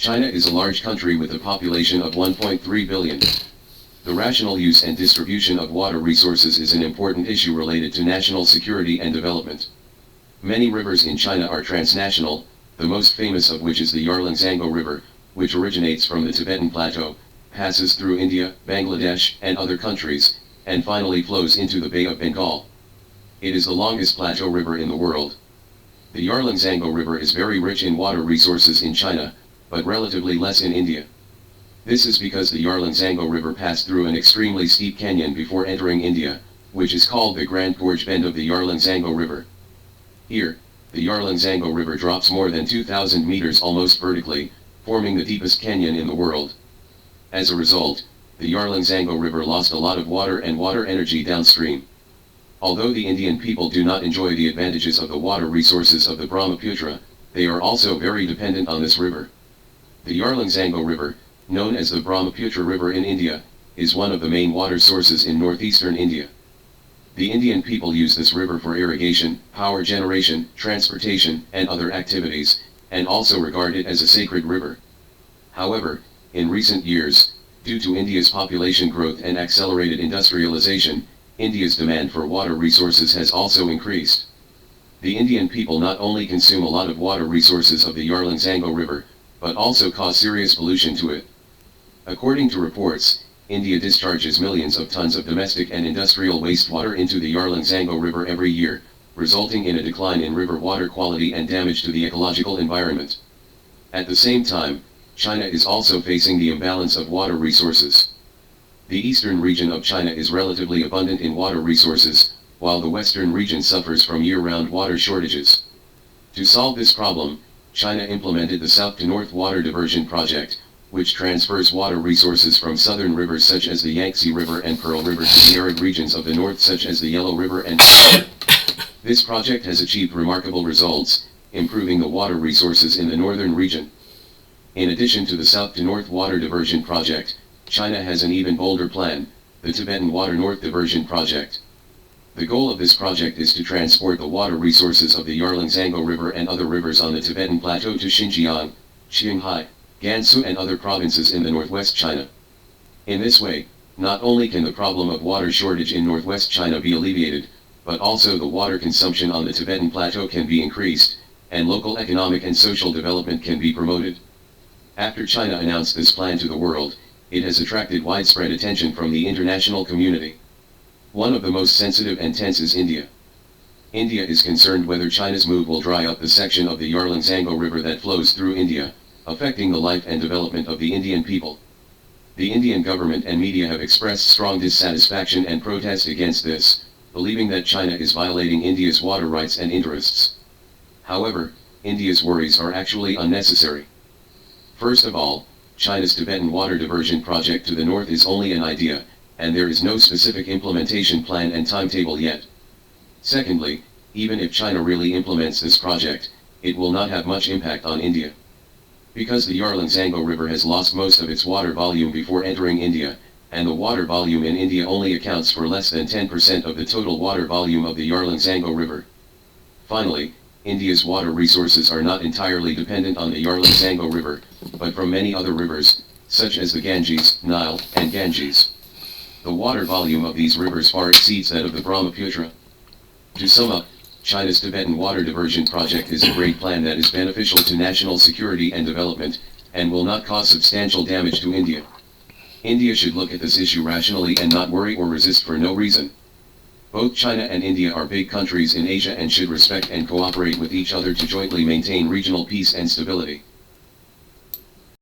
China is a large country with a population of 1.3 billion. The rational use and distribution of water resources is an important issue related to national security and development. Many rivers in China are transnational, the most famous of which is the Yarlung-Zango River, which originates from the Tibetan Plateau, passes through India, Bangladesh, and other countries, and finally flows into the Bay of Bengal. It is the longest plateau river in the world. The Yarlung-Zango River is very rich in water resources in China, but relatively less in India. This is because the Yarlung-Zango River passed through an extremely steep canyon before entering India, which is called the Grand Gorge Bend of the Yarlung-Zango River. Here, the Yarlung-Zango River drops more than 2,000 meters almost vertically, forming the deepest canyon in the world. As a result, the Yarlung-Zango River lost a lot of water and water energy downstream. Although the Indian people do not enjoy the advantages of the water resources of the Brahmaputra, they are also very dependent on this river. The Yarlung-Zango River, known as the Brahmaputra River in India, is one of the main water sources in northeastern India. The Indian people use this river for irrigation, power generation, transportation, and other activities, and also regard it as a sacred river. However, in recent years, due to India's population growth and accelerated industrialization, India's demand for water resources has also increased. The Indian people not only consume a lot of water resources of the Yarlung-Zango River, but also cause serious pollution to it. According to reports, India discharges millions of tons of domestic and industrial wastewater into the Yarlung-Zango River every year, resulting in a decline in river water quality and damage to the ecological environment. At the same time, China is also facing the imbalance of water resources. The eastern region of China is relatively abundant in water resources, while the western region suffers from year-round water shortages. To solve this problem, China implemented the South to North Water Diversion Project, which transfers water resources from southern rivers such as the Yangtze River and Pearl River to the arid regions of the north such as the Yellow River and This project has achieved remarkable results, improving the water resources in the northern region. In addition to the South to North Water Diversion Project, China has an even bolder plan, the Tibetan Water North Diversion Project. The goal of this project is to transport the water resources of the Yarlung-Zango River and other rivers on the Tibetan Plateau to Xinjiang, Qinghai, Gansu and other provinces in the northwest China. In this way, not only can the problem of water shortage in northwest China be alleviated, but also the water consumption on the Tibetan Plateau can be increased, and local economic and social development can be promoted. After China announced this plan to the world, it has attracted widespread attention from the international community. One of the most sensitive and tense is India. India is concerned whether China's move will dry up the section of the Yarlung-Zango River that flows through India, affecting the life and development of the Indian people. The Indian government and media have expressed strong dissatisfaction and protest against this, believing that China is violating India's water rights and interests. However, India's worries are actually unnecessary. First of all, China's Tibetan Water Diversion Project to the north is only an idea, and there is no specific implementation plan and timetable yet. Secondly, even if China really implements this project, it will not have much impact on India. Because the Yarlung-Zango River has lost most of its water volume before entering India, and the water volume in India only accounts for less than 10% of the total water volume of the Yarlung-Zango River. Finally, India's water resources are not entirely dependent on the Yarlung-Zango River, but from many other rivers, such as the Ganges, Nile, and Ganges. The water volume of these rivers far exceeds that of the Brahmaputra. To sum up, China's Tibetan Water Diversion Project is a great plan that is beneficial to national security and development, and will not cause substantial damage to India. India should look at this issue rationally and not worry or resist for no reason. Both China and India are big countries in Asia and should respect and cooperate with each other to jointly maintain regional peace and stability.